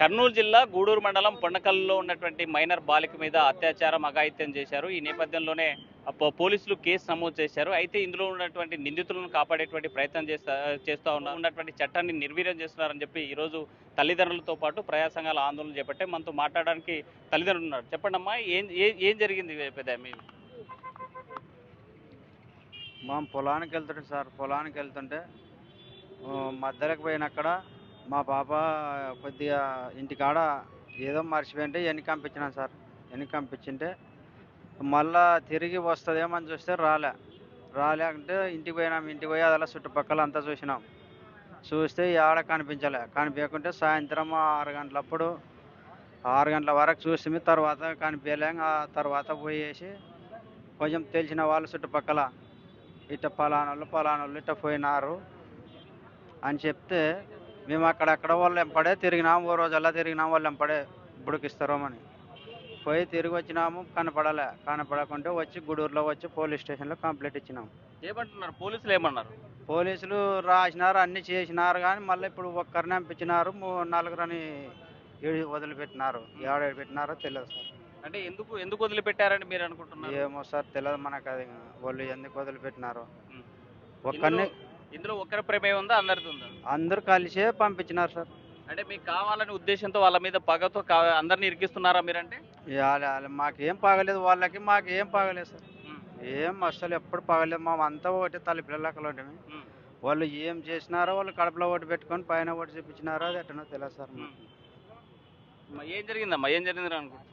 కర్నూలు జిల్లా గూడూరు మండలం పొన్నకల్లో ఉన్నటువంటి మైనర్ బాలిక మీద అత్యాచారం అఘాయిత్యం చేశారు. ఈ నేపథ్యంలోనే పోలీసులు కేసు నమోదు చేశారు. అయితే ఇందులో ఉన్నటువంటి నిందితులను కాపాడేటువంటి ప్రయత్నం చేస్తూ ఉన్నటువంటి చట్టాన్ని నిర్వీర్యం చేస్తున్నారని చెప్పి ఈరోజు తల్లిదండ్రులతో పాటు ప్రజా సంఘాల ఆందోళన చేపట్టే మనతో మాట్లాడడానికి తల్లిదండ్రులు ఉన్నారు. చెప్పండి అమ్మా, ఏం జరిగింది పెద్ద మీ మా పొలానికి వెళ్తుంటే సార్, పొలానికి వెళ్తుంటే మధ్యలోకి పోయినక్కడ మా పాప కొద్దిగా ఇంటికాడ ఏదో మర్చిపోయింటే వెనక్కి పంపించినాను సార్. వెనక్కి పంపించింటే మళ్ళా తిరిగి వస్తుందేమని చూస్తే రాలేకుంటే ఇంటికి పోయినాం. ఇంటికి పోయి అలా చుట్టుపక్కల అంతా చూసినాం. చూస్తే ఆడ కనిపించకుంటే సాయంత్రం 6 గంటలప్పుడు 6 గంటల వరకు చూసి తర్వాత కనిపించలేం. ఆ తర్వాత పోయేసి కొంచెం తెలిసిన వాళ్ళు చుట్టుపక్కల ఇట్ట పలానోళ్ళు ఇట్ట పోయినారు అని చెప్తే మేము అక్కడక్కడ వాళ్ళు వెంపడే తిరిగినాము. ఓ రోజల్లా తిరిగినాము, వాళ్ళు వెంపడే బుడికిస్తారోమని పోయి తిరిగి వచ్చినాము. కనపడకుంటే వచ్చి గూడూరులో వచ్చి పోలీస్ స్టేషన్లో కంప్లైంట్ ఇచ్చినాము. ఏమంటున్నారు పోలీసులు? ఏమన్నారు? పోలీసులు రాసినారు, అన్నీ చేసినారు, కానీ మళ్ళీ ఇప్పుడు ఒక్కరిని పంపించినారు. నలుగురని వదిలిపెట్టినారు. ఎవడ పెట్టినారో తెలియదు సార్. అంటే ఎందుకు వదిలిపెట్టారని మీరు అనుకుంటున్నారు? ఏమో సార్, తెలియదు మనకు. అది వాళ్ళు ఎందుకు వదిలిపెట్టినారు. ఉం. ఒక్కరిని ఇందులో ఒక్కరి ప్రమేయం ఉందా, అందరిది ఉందా? అందరూ కలిసే పంపించినారు సార్. అంటే మీకు కావాలనే ఉద్దేశంతో వాళ్ళ మీద పగతో అందరిని ఇరికిస్తున్నారా మీరంటే? మాకేం పగలేదు, వాళ్ళకి మాకేం పగలేదు సార్. ఉం. ఏం అసలు ఎప్పుడు పగలేదు. మేమంతా ఒకటి తల్లి పిల్లలకి ఉంటాము. ఉం. వాళ్ళు ఏం చేసినారో, వాళ్ళు కడుపులో ఒకటి పెట్టుకొని పైన ఒకటి చూపించినారో అది ఎట్టనో తెలియదు సార్. ఏం జరిగిందమ్మా, ఏం జరిగింది అనుకుంటున్నారు?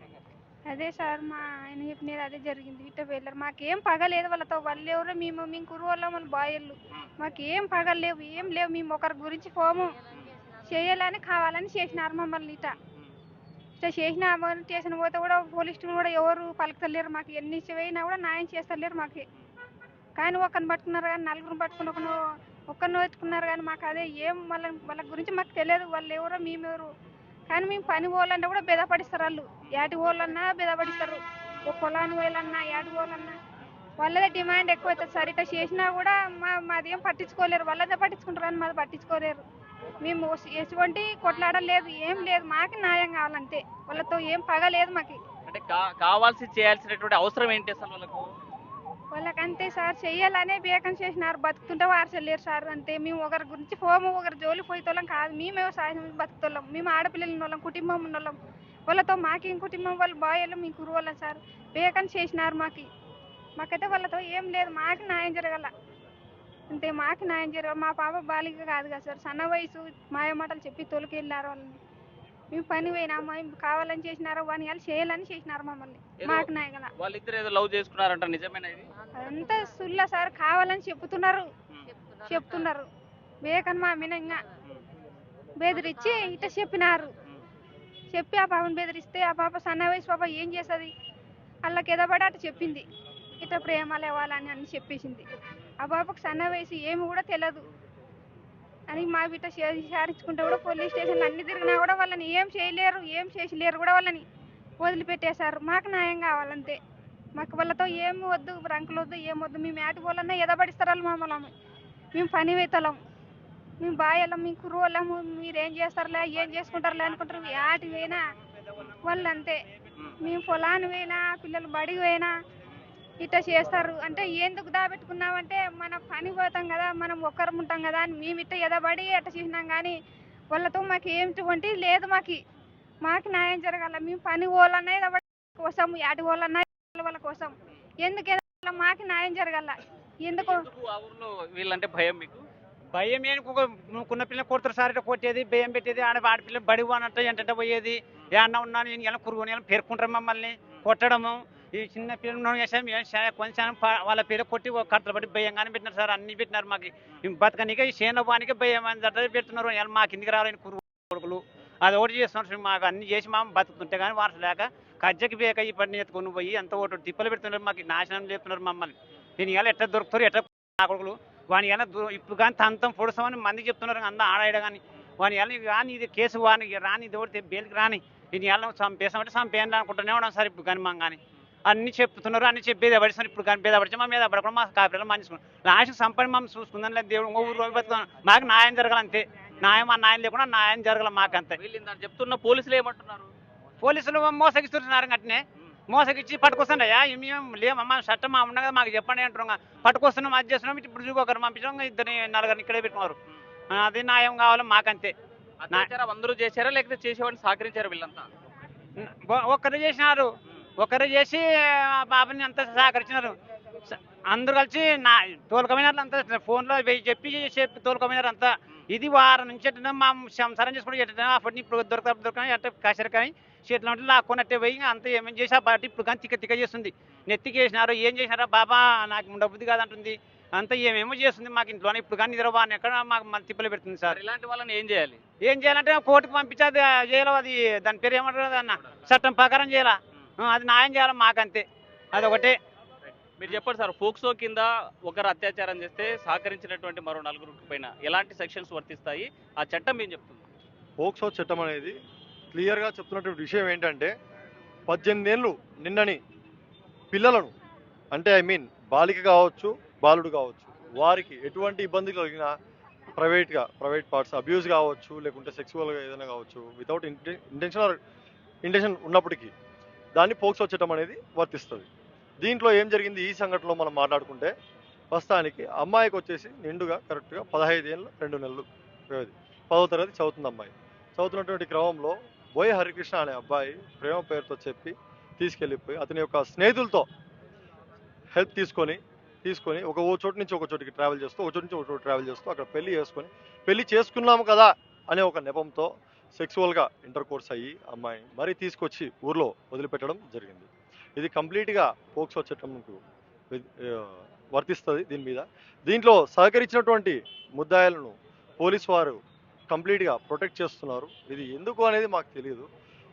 అదే సార్, మా ఆయన చెప్పినది అదే జరిగింది. ఇట్ట వెళ్ళారు, మాకేం పగలేదు వాళ్ళతో. వాళ్ళు ఎవరో మేము కురువాళ్ళం, వాళ్ళు బాయళ్ళు. మాకేం పగలేవు, ఏం లేవు. మేము ఒకరి గురించి పోము. చేయాలని కావాలని చేసినారు మమ్మల్ని. ఇట్లా చేసిన స్టేషన్ పోతే కూడా పోలీసులు కూడా ఎవరు పలుకుతలేరు మాకు. ఎన్ని పోయినా కూడా న్యాయం చేస్తలేరు మాకు. కానీ ఒకరిని పట్టుకున్నారు, కానీ నలుగురిని పట్టుకుని ఒక్కరిని పెట్టుకున్నారు. కానీ మాకు అదే ఏం వాళ్ళ గురించి మాకు తెలియదు. వాళ్ళు ఎవరో మేమెవరు. కానీ మేము పని పోవాలంటే కూడా బెదపడిస్తారు వాళ్ళు. ఏటి పోవాలన్నా బెదపడిస్తారు. ఒక పొలాన్ని పోయాలన్నా ఏటి పోవాలన్నా వాళ్ళదే డిమాండ్ ఎక్కువ అవుతుంది సార్. ఇట్లా చేసినా కూడా మాది ఏం పట్టించుకోలేరు. వాళ్ళదే పట్టించుకుంటారు కానీ మాది పట్టించుకోలేరు. మేము ఎటువంటి కొట్లాడలేదు, ఏం లేదు. మాకు న్యాయం కావాలంతే. వాళ్ళతో ఏం పగలేదు మాకు. అంటే చేయాల్సినటువంటి అవసరం ఏంటి అసలు వాళ్ళకంతే సార్, చెయ్యాలనే బేకం చేసినారు. బతుకుతుంటే వారసలేరు సార్. అంతే. మేము ఒకరి గురించి పోము, ఒకరి జోలి పోయేతోళ్ళం కాదు. మేమే సాయం బతుకుతోళ్ళం. మేము ఆడపిల్లలు ఉన్నోళ్ళం, కుటుంబం ఉన్నోళ్ళం. వాళ్ళతో మాకేం కుటుంబం, వాళ్ళు బాయలు మేము కురువాళ్ళం సార్. బేకం చేసినారు మాకైతే వాళ్ళతో ఏం లేదు. మాకు న్యాయం జరగాల అంతే. మాకు న్యాయం జరగాలి. మా పాప బాలిక కాదు కదా సార్, సన్న వయసు. మాయమాటలు చెప్పి తోలుకెళ్ళారు వాళ్ళని. మేము పని పోయినాము, కావాలని చేసినారు. వాని వాళ్ళు చేయాలని చేసినారు మమ్మల్ని. మాకు న్యాయం కదా. వాళ్ళిద్దరు ఏదో లవ్ చేసుకున్నారంట, నిజమేనా ఇది? అదంతా సుల్ల సార్. కావాలని చెప్తున్నారు. బేకన్ మా మినంగా బెదిరించి ఇట్లా చెప్పినారు. చెప్పి ఆ పాపను బెదిరిస్తే ఆ పాప సన్న వయసు పాప ఏం చేస్తుంది? వాళ్ళకి ఎదబడి అటు చెప్పింది. ఇట్లా ప్రేమలు ఇవ్వాలని అని చెప్పేసింది. ఆ పాపకు సన్న వయసు ఏమి కూడా తెలియదు అని మా బిడ్డ విచారించుకుంటే కూడా పోలీస్ స్టేషన్లు అన్ని తిరిగినా కూడా వాళ్ళని ఏం చేయలేరు, ఏం చేసలేరు కూడా. వాళ్ళని వదిలిపెట్టేశారు. మాకు న్యాయం కావాలంతే. మాకు వాళ్ళతో ఏం వద్దు, రంకులు వద్దు, ఏం వద్దు. మేము ఏటి పోలన్నా ఎదబడిస్తారు వాళ్ళు మమ్మల్ని. మేము పని వేతలం, మేము బాయలం, మేము కురువలము. మీరేం చేస్తారులే, ఏం చేసుకుంటారులే అనుకుంటారు. ఏటి పోయినా వాళ్ళు అంతే. మేము పొలాన్ని పోయినా, పిల్లలు బడికి పోయినా ఇట్లా చేస్తారు. అంటే ఎందుకు దాబెట్టుకున్నామంటే మన పని పోతాం కదా, మనం ఒక్కరం ఉంటాం కదా అని మేము ఇట్లా ఎదబడి అట్లా చేసినాం. కానీ వాళ్ళతో మాకు ఏమిటి లేదు. మాకు న్యాయం జరగాల. మేము పని పోవాలన్నా ఎదబడి కోసం, ఏటి పోవాలన్నా వాళ్ళ కోసం. ఎందుకు మాకు న్యాయం జరగాల. ఎందుకు వీళ్ళంటే భయం మీకు? భయం కున్న పిల్లలు కొడతారు సార్. ఇట్లా కొట్టేది, భయం పెట్టేది. ఆడపిల్లలు బడి పోనట్టు ఏంటంటే పోయేది. ఏమన్నా ఉన్నాను నేను ఎలా కురుగుని ఎలా పేర్కొంటారు మమ్మల్ని కొట్టడము. ఈ చిన్న పిల్లలు చేసాం కొంచెం వాళ్ళ పేరు కొట్టి కట్టలు పట్టి భయంగానే పెట్టినారు సార్. అన్ని పెట్టినారు మాకు. బతకనికే ఈ సేనోపానికి భయం అని పెడుతున్నారు. ఎలా మాకు కిందికి రావాలని కురుగు కొడుకులు అది ఒకటి చేస్తున్నారు. మాకు అన్ని చేసి మా బతుకుతుంటే కానీ వారసు లేక కజ్జకి బేక ఈ పడిని ఎత్తుకొని పోయి అంత ఒకటి తిప్పలు పెడుతున్నారు. మాకు నాశనం చేస్తున్నారు మమ్మల్ని. దీని ఎలా ఎట్లా దొరుకుతారు, ఎట్లా నా కొడుకులు వాని ఎలా ఇప్పుడు కానీ తంతం పొడుస్తామని మంది చెప్తున్నారు. అంతా ఆడాడ కానీ వాని ఎలా కానీ ఇది కేసు వాని రాని ఇది ఒకటి బెయిల్కి రాని దీని ఎలా చంపేసామంటే చంపేయండి అనుకుంటూనే ఉన్నాం సార్. ఇప్పుడు కానీ కానీ అన్ని చెప్తున్నారు, అన్ని చెప్పేది పడిస్తాను. ఇప్పుడు కానీ బేదపడితే మా మీద పడకుండా మా కాపిలో మంచుకున్నాం. లాస్ట్ సంపని మమ్మల్ని చూసుకుందాం లేదు. దేవుడు ఊరు రోజు బతుకున్నాం. మాకు న్యాయం జరగాలంతే. న్యాయం ఆ న్యాయం లేకుండా న్యాయం జరగల మాకంతే. వీళ్ళు ఇందాక చెప్తున్న పోలీసులు ఏమంటున్నారు? పోలీసులు మోసగిస్తున్నారు అట్నే మోసగిచ్చి పట్టుకొస్తున్నాయా మేము లేమమ్మా చట్టం మా ఉండగా మాకు చెప్పండి అంటున్నాం. పట్టుకొస్తున్నాం అది చేస్తున్నాం ఇప్పుడు చూపొకరు పంపించాం ఇద్దరిని నలుగురిని ఇక్కడే పెట్టుకున్నారు. అది న్యాయం కావాలి మాకంతే. అత్యాచారం అందరూ చేశారా లేకపోతే చేసేవాడిని సహకరించారు వీళ్ళంతా? ఒక్కరు చేసినారు, ఒకరు చేసి బాబుని అంతా సహకరించినారు. అందరూ కలిసి నా తోలుకమైనారు అంతా ఫోన్లో చెప్పి తోలుకమైనారు అంతా. ఇది వారం నుంచి ఎట్లా మా సంసారం చేసుకుంటే ఎట్లా అప్పటి ఇప్పుడు దొరకని అట్టే కసరు కానీ చేతిలో ఉంటే లాక్కొనట్టే పోయి అంతా ఏమేమి చేసి ఆ పార్టీ ఇప్పుడు కానీ తిక్క చేస్తుంది. నెత్తికి వేసినారు ఏం చేసినారా బాబా నాకు ఉండబుద్ధి కాదంటుంది అంతా ఏమేమో చేస్తుంది మాకు ఇంట్లోనే ఇప్పుడు కానీ నిద్రబాని ఎక్కడ మాకు మన తిప్పలు పెడుతుంది సార్. ఇలాంటి వాళ్ళని ఏం చేయాలి? ఏం చేయాలంటే కోర్టుకు పంపించేది చేయాలి. అది దాని పేరు ఏమంటారు అన్న చట్టం ప్రకారం చేయాలా, అది న్యాయం చేయాలి మాకంతే. అదొకటే. మీరు చెప్పండి సార్, పోక్సో కింద ఒకరు అత్యాచారం చేస్తే సహకరించినటువంటి మరో నలుగురు పైన ఎలాంటి సెక్షన్స్ వర్తిస్తాయి? ఆ చట్టం ఏం చెప్తుంది? పోక్సో చట్టం అనేది క్లియర్గా చెప్తున్నటువంటి విషయం ఏంటంటే 18 ఏళ్ళు నిన్నని పిల్లలను అంటే బాలిక కావచ్చు బాలుడు కావచ్చు వారికి ఎటువంటి ఇబ్బంది కలిగినా ప్రైవేట్ పార్ట్స్ అబ్యూస్ కావచ్చు లేకుంటే సెక్సువల్గా ఏదైనా కావచ్చు వితౌట్ ఇంటెన్షన్ ఉన్నప్పటికీ దాన్ని పోక్సో చట్టం అనేది వర్తిస్తుంది. దీంట్లో ఏం జరిగింది ఈ సంఘటనలో మనం మాట్లాడుకుంటే ప్రస్తుతానికి అమ్మాయికి వచ్చేసి నిండుగా కరెక్ట్గా 15 ఏళ్ళు 2 నెలలు వ్యవధి, 10వ తరగతి చదువుతుంది అమ్మాయి. చదువుతున్నటువంటి క్రమంలో బోయ హరికృష్ణ అనే అబ్బాయి ప్రేమ పేరుతో చెప్పి తీసుకెళ్ళిపోయి అతని యొక్క స్నేహితులతో హెల్ప్ తీసుకొని ఒక చోటు నుంచి ఒక చోటికి ట్రావెల్ చేస్తూ ఒక చోటు నుంచి ఒక చోటు ట్రావెల్ చేస్తూ అక్కడ పెళ్లి చేసుకున్నాము కదా అనే ఒక నెపంతో సెక్సువల్గా ఇంటర్ కోర్స్ అయ్యి అమ్మాయిని మరీ తీసుకొచ్చి ఊర్లో వదిలిపెట్టడం జరిగింది. ఇది కంప్లీట్గా పోక్సో చట్టంకు వర్తిస్తుంది. దీంట్లో సహకరించినటువంటి ముద్దాయిలను పోలీసు వారు కంప్లీట్గా ప్రొటెక్ట్ చేస్తున్నారు. ఇది ఎందుకు అనేది మాకు తెలియదు.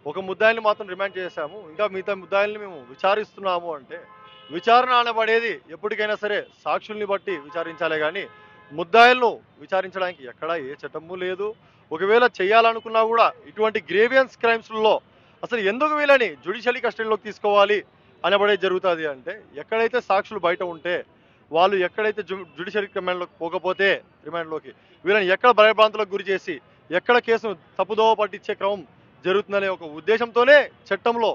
ఒక ముద్దాయిని మాత్రం రిమాండ్ చేశాము, ఇంకా మిగతా ముద్దాయిల్ని మేము విచారిస్తున్నాము అంటే విచారణ అనబడేది ఎప్పటికైనా సరే సాక్షుల్ని బట్టి విచారించాలే కానీ ముద్దాయిలను విచారించడానికి ఎక్కడా ఏ చట్టము లేదు. ఒకవేళ చేయాలనుకున్నా కూడా ఇటువంటి గ్రేవియన్స్ క్రైమ్స్లో అసలు ఎందుకు వీళ్ళని జ్యుడిషియల్ కస్టడీలోకి తీసుకోవాలి అనబడేది జరుగుతుంది. అంటే ఎక్కడైతే సాక్షులు బయట ఉంటే వాళ్ళు ఎక్కడైతే జ్యుడిషియల్ రిమాండ్లోకి రిమాండ్లోకి వీళ్ళని ఎక్కడ భయభ్రాంతులకు గురి చేసి ఎక్కడ కేసును తప్పుదోవ పట్టించే క్రమం జరుగుతుందనే ఒక ఉద్దేశంతోనే చట్టంలో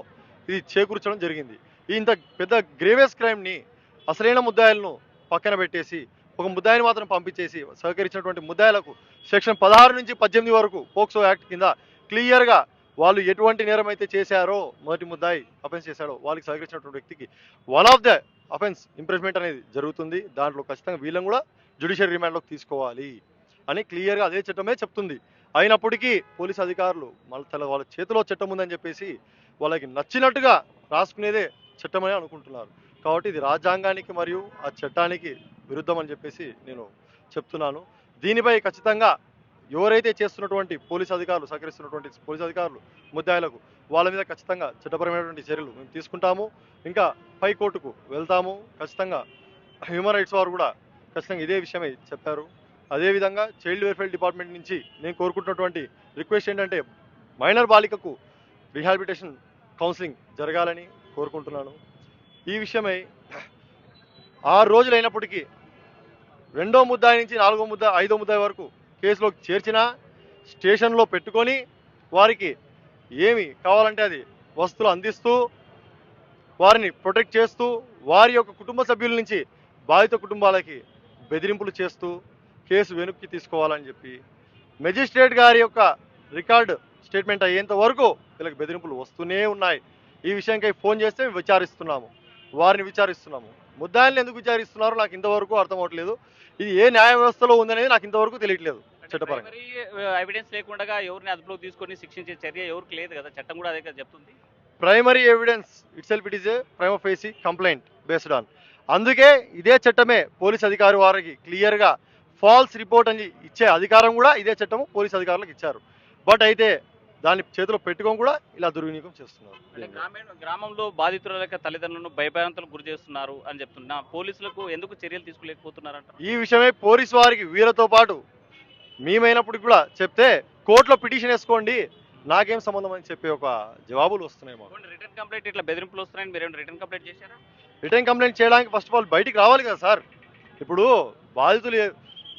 ఇది చేకూర్చడం జరిగింది. ఇంత పెద్ద గ్రేవియస్ క్రైమ్ని అసలైన ముద్దాయిలను పక్కన పెట్టేసి ఒక ముద్దాయిని మాత్రం పంపించేసి సహకరించినటువంటి ముద్దాయిలకు సెక్షన్ 16 నుంచి 18 వరకు పోక్సో యాక్ట్ కింద క్లియర్గా వాళ్ళు ఎటువంటి నేరం అయితే చేశారో మొదటి ముద్దాయి అఫెన్స్ చేశాడో వాళ్ళకి సహకరించినటువంటి వ్యక్తికి one of the offence imprisonment అనేది జరుగుతుంది. దాంట్లో ఖచ్చితంగా వీళ్ళని కూడా జ్యుడిషియల్ రిమాండ్లోకి తీసుకోవాలి అని క్లియర్గా అదే చట్టమే చెప్తుంది. అయినప్పటికీ పోలీస్ అధికారులు వాళ్ళ చేతిలో చట్టం ఉందని చెప్పేసి వాళ్ళకి నచ్చినట్టుగా రాసుకునేదే చట్టమని అనుకుంటున్నారు. కాబట్టి ఇది రాజ్యాంగానికి మరియు ఆ చట్టానికి విరుద్ధం అని చెప్పేసి నేను చెప్తున్నాను. దీనిపై ఖచ్చితంగా ఎవరైతే చేస్తున్నటువంటి సహకరిస్తున్నటువంటి పోలీస్ అధికారులు ముద్దాయిలకు వాళ్ళ మీద ఖచ్చితంగా చట్టపరమైనటువంటి చర్యలు మేము తీసుకుంటాము. ఇంకా పై కోర్టుకు వెళ్తాము. ఖచ్చితంగా హ్యూమన్ రైట్స్ వారు కూడా ఖచ్చితంగా ఇదే విషయమై చెప్పారు. అదేవిధంగా చైల్డ్ వెల్ఫేర్ డిపార్ట్మెంట్ నుంచి నేను కోరుకుంటున్నటువంటి రిక్వెస్ట్ ఏంటంటే మైనర్ బాలికకు రీహాబిలిటేషన్ కౌన్సిలింగ్ జరగాలని కోరుకుంటున్నాను. ఈ విషయమై 6 రోజులు అయినప్పటికీ 2వ ముద్దాయి నుంచి 4వ ముద్దాయి 5వ ముద్దాయి వరకు కేసులోకి చేర్చిన స్టేషన్లో పెట్టుకొని వారికి ఏమి కావాలంటే అది వస్తువులు అందిస్తూ వారిని ప్రొటెక్ట్ చేస్తూ వారి యొక్క కుటుంబ సభ్యుల నుంచి బాధిత కుటుంబాలకి బెదిరింపులు చేస్తూ కేసు వెనక్కి తీసుకోవాలని చెప్పి మెజిస్ట్రేట్ గారి యొక్క రికార్డు స్టేట్మెంట్ అయ్యేంత వరకు వీళ్ళకి బెదిరింపులు వస్తూనే ఉన్నాయి. ఈ విషయంకై ఫోన్ చేస్తే వారిని విచారిస్తున్నాము. ముద్దాయిల్ని ఎందుకు విచారిస్తున్నారో నాకు ఇంతవరకు అర్థం అవ్వట్లేదు. ఇది ఏ న్యాయ వ్యవస్థలో ఉందనేది నాకు ఇంతవరకు తెలియట్లేదు. చట్టపరంగా ఎవిడెన్స్ లేకుండా ఎవరిని అదుపులోకి తీసుకొని శిక్షించే చర్య ఎవరికి లేదు కదా, చట్టం కూడా అదే కదా చెప్తుంది. Primary evidence it is a prima facie complaint based on. అందుకే ఇదే చట్టమే పోలీస్ అధికారి వారికి క్లియర్గా ఫాల్స్ రిపోర్ట్ అని ఇచ్చే అధికారం కూడా ఇదే చట్టము పోలీస్ అధికారులకు ఇచ్చారు. బట్ అయితే దాన్ని చేతిలో పెట్టుకొని కూడా ఇలా దుర్వినియోగం చేస్తున్నారు. గ్రామంలో బాధితుల యొక్క తల్లిదండ్రులను భయభ్రాంతులకు గురి చేస్తున్నారు అని చెప్తున్నా పోలీసులకు ఎందుకు చర్యలు తీసుకోలేకపోతున్నారంట? ఈ విషయమే పోలీసు వారికి వీళ్ళతో పాటు మేమైనప్పటికి కూడా చెప్తే కోర్టులో పిటిషన్ వేసుకోండి నాకేం సంబంధం అని చెప్పి ఒక జవాబులు వస్తున్నాయి. మాకు రిటర్న్ కంప్లైంట్ ఇట్లా బెదిరింపులు వస్తున్నాయని మీరు రిటర్న్ కంప్లైంట్ చేశారా? రిటర్న్ కంప్లైంట్ చేయడానికి ఫస్ట్ ఆఫ్ ఆల్ బయటికి రావాలి కదా సార్. ఇప్పుడు బాధితులు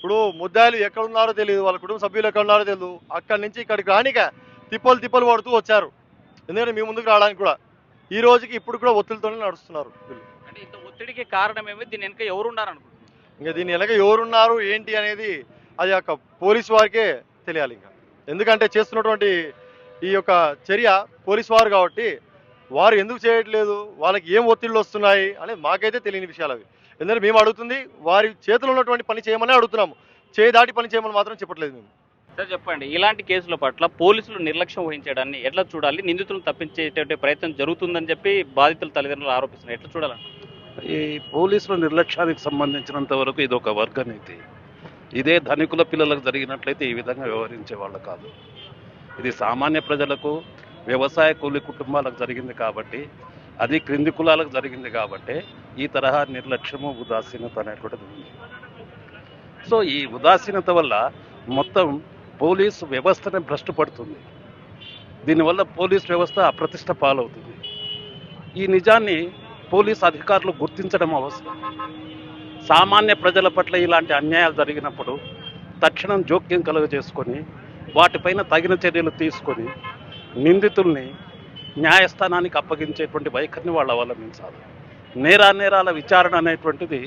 ఇప్పుడు ముద్దాయిలు ఎక్కడ ఉన్నారో తెలియదు, వాళ్ళ కుటుంబ సభ్యులు ఎక్కడ ఉన్నారో తెలియదు. అక్కడి నుంచి ఇక్కడికి రానిక తిప్పలు పడుతూ వచ్చారు. ఎందుకంటే మీ ముందుకు రావడానికి కూడా ఈ రోజుకి ఇప్పుడు కూడా ఒత్తిడితోనే నడుస్తున్నారు వీళ్ళు. అంటే ఇంత ఒత్తిడికి కారణం ఏమి, దీని వెనుక ఎవరు ఉన్నారు అనుకుంటున్నారు? ఇంకా దీని వెనక ఎవరున్నారు ఏంటి అనేది అది యొక్క పోలీసు వారికే తెలియాలి. ఇంకా ఎందుకంటే చేస్తున్నటువంటి ఈ యొక్క చర్య పోలీసు వారు కాబట్టి వారు ఎందుకు చేయట్లేదు, వాళ్ళకి ఏం ఒత్తిళ్ళు వస్తున్నాయి అనేది మాకైతే తెలియని విషయాలు అవి. ఎందుకంటే మేము అడుగుతుంది వారి చేతిలో ఉన్నటువంటి పని చేయమని అడుగుతున్నాము, దాటి పని చేయమని మాత్రం చెప్పట్లేదు మేము. సార్ చెప్పండి, ఇలాంటి కేసుల పట్ల పోలీసులు నిర్లక్ష్యం వహించడాన్ని ఎట్లా చూడాలి? నిందితులను తప్పించేటువంటి ప్రయత్నం జరుగుతుందని చెప్పి బాధితుల తల్లిదండ్రులు ఆరోపిస్తున్నారు. ఎట్లా చూడాలండి? ఈ పోలీసుల నిర్లక్ష్యానికి సంబంధించినంత వరకు ఇది ఒక వర్గనీతి. ఇదే ధనికుల పిల్లలకు జరిగినట్లయితే ఈ విధంగా వ్యవహరించే వాళ్ళు కాదు. ఇది సామాన్య ప్రజలకు, వ్యవసాయ కూలి కుటుంబాలకు జరిగింది కాబట్టి, అది క్రింది కులాలకు జరిగింది కాబట్టి ఈ తరహా నిర్లక్ష్యము, ఉదాసీనత అనేటువంటిది ఉంది. సో ఈ ఉదాసీనత వల్ల మొత్తం పోలీసు వ్యవస్థనే భ్రష్టు పడుతుంది. దీనివల్ల పోలీస్ వ్యవస్థ అప్రతిష్ట పాలవుతుంది. ఈ నిజాన్ని పోలీస్ అధికారులు గుర్తించడం అవసరం. సామాన్య ప్రజల పట్ల ఇలాంటి అన్యాయాలు జరిగినప్పుడు తక్షణం జోక్యం కలుగజేసుకొని వాటిపైన తగిన చర్యలు తీసుకొని నిందితుల్ని న్యాయస్థానానికి అప్పగించేటువంటి వైఖరిని వాళ్ళు అవలంబించాలి. నేరాల విచారణ అనేటువంటిది,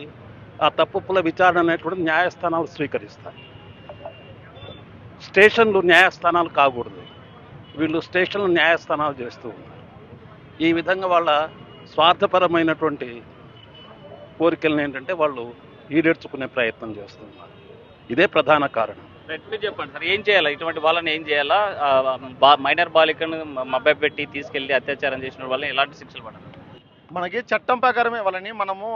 ఆ తప్పుల విచారణ అనేటువంటిది న్యాయస్థానాలు స్వీకరిస్తాయి. స్టేషన్లు న్యాయస్థానాలు కాకూడదు. వీళ్ళు స్టేషన్లు న్యాయస్థానాలు చేస్తూ ఉన్నారు. ఈ విధంగా వాళ్ళ స్వార్థపరమైనటువంటి కోరికలను ఏంటంటే వాళ్ళు ఈడేర్చుకునే ప్రయత్నం చేస్తున్నారు. ఇదే ప్రధాన కారణం. మీరు చెప్పండి సార్, ఏం చేయాలా? ఇటువంటి వాళ్ళని ఏం చేయాలా? మైనర్ బాలికను మభ్య పెట్టి తీసుకెళ్లి అత్యాచారం చేసిన వాళ్ళని ఎలాంటి శిక్షలు పడాలి? మనకి చట్టం ప్రకారమే వాళ్ళని మనము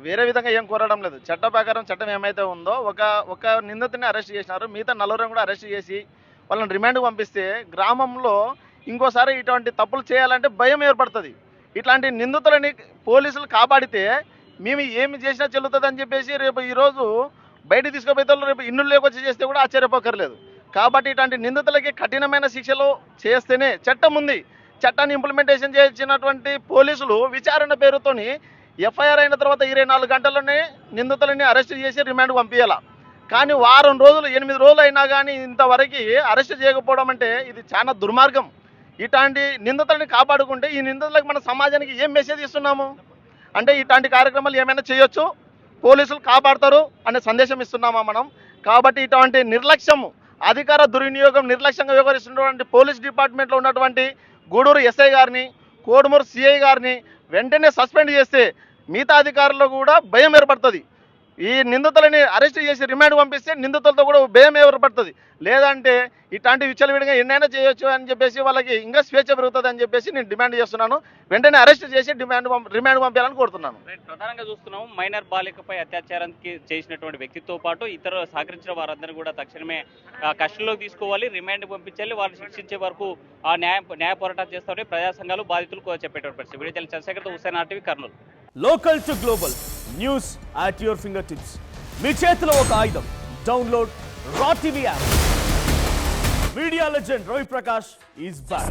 వేరే విధంగా ఏం కోరడం లేదు. చట్టం ప్రకారం చట్టం ఏమైతే ఉందో ఒక నిందితుడిని అరెస్ట్ చేసినారు, మిగతా నలుగురిని కూడా అరెస్ట్ చేసి వాళ్ళని రిమాండ్కి పంపిస్తే గ్రామంలో ఇంకోసారి ఇటువంటి తప్పులు చేయాలంటే భయం ఏర్పడుతుంది. ఇట్లాంటి నిందితులని పోలీసులు కాపాడితే మేము ఏమి చేసినా చెల్లుతుంది అని చెప్పేసి రేపు ఈరోజు బయట తీసుకుపోతే రేపు ఇన్నులు లేకొచ్చి చేస్తే కూడా ఆశ్చర్యపోకర్లేదు. కాబట్టి ఇట్లాంటి నిందితులకి కఠినమైన శిక్షలు చేస్తేనే చట్టం ఉంది. చట్టాన్ని ఇంప్లిమెంటేషన్ చేసినటువంటి పోలీసులు విచారణ పేరుతోని ఎఫ్ఐఆర్ అయిన తర్వాత 24 గంటల్లోనే నిందితులని అరెస్ట్ చేసి రిమాండ్కి పంపించాల. కానీ వారం రోజులు 8 రోజులు అయినా కానీ ఇంతవరకు అరెస్ట్ చేయకపోవడం అంటే ఇది చాలా దుర్మార్గం. ఇట్లాంటి నిందితులని కాపాడుకుంటే ఈ నిందితులకు మన సమాజానికి ఏం మెసేజ్ ఇస్తున్నాము అంటే ఇట్లాంటి కార్యక్రమాలు ఏమైనా చేయొచ్చు, పోలీసులు కాపాడతారు అనే సందేశం ఇస్తున్నామా మనం? కాబట్టి ఇటువంటి నిర్లక్ష్యము, అధికార దుర్వినియోగం, నిర్లక్ష్యంగా వ్యవహరిస్తున్నటువంటి పోలీస్ డిపార్ట్మెంట్లో ఉన్నటువంటి గూడూరు ఎస్ఐ గారిని, కోడుమూరు సిఐ గారిని వెంటనే సస్పెండ్ చేస్తే మిగతా అధికారుల్లో కూడా భయం ఏర్పడుతుంది. ఈ నిందితులని అరెస్ట్ చేసి రిమాండ్ పంపిస్తే నిందితులతో కూడా భయం ఏర్పడుతుంది. లేదంటే ఇట్లాంటి విచ్చలవిడిగా ఎన్నైనా చేయొచ్చు అని చెప్పేసి వాళ్ళకి ఇంకా స్వేచ్ఛ పెరుగుతుంది అని చెప్పేసి నేను డిమాండ్ చేస్తున్నాను. వెంటనే అరెస్ట్ చేసి రిమాండ్ పంపించాలని కోరుతున్నాను. ప్రధానంగా చూస్తున్నాము, మైనర్ బాలికపై అత్యాచారానికి చేసినటువంటి వ్యక్తితో పాటు ఇతర సహకరించిన వారందరూ కూడా తక్షణమే కస్టడీలోకి తీసుకోవాలి, రిమాండ్ పంపించాలి. వారిని శిక్షించే వరకు ఆ న్యాయ పోరాటం చేస్తామని ప్రజా సంఘాలు బాధితులు చెప్పేటువంటి పరిస్థితి. Video Chandrashekar, Hussain RTV, Kurnool. Local to global news at your fingertips. మీ చేతిలో ఒక ఆయుధం. Download Raa TV app. Media legend Ravi Prakash is back.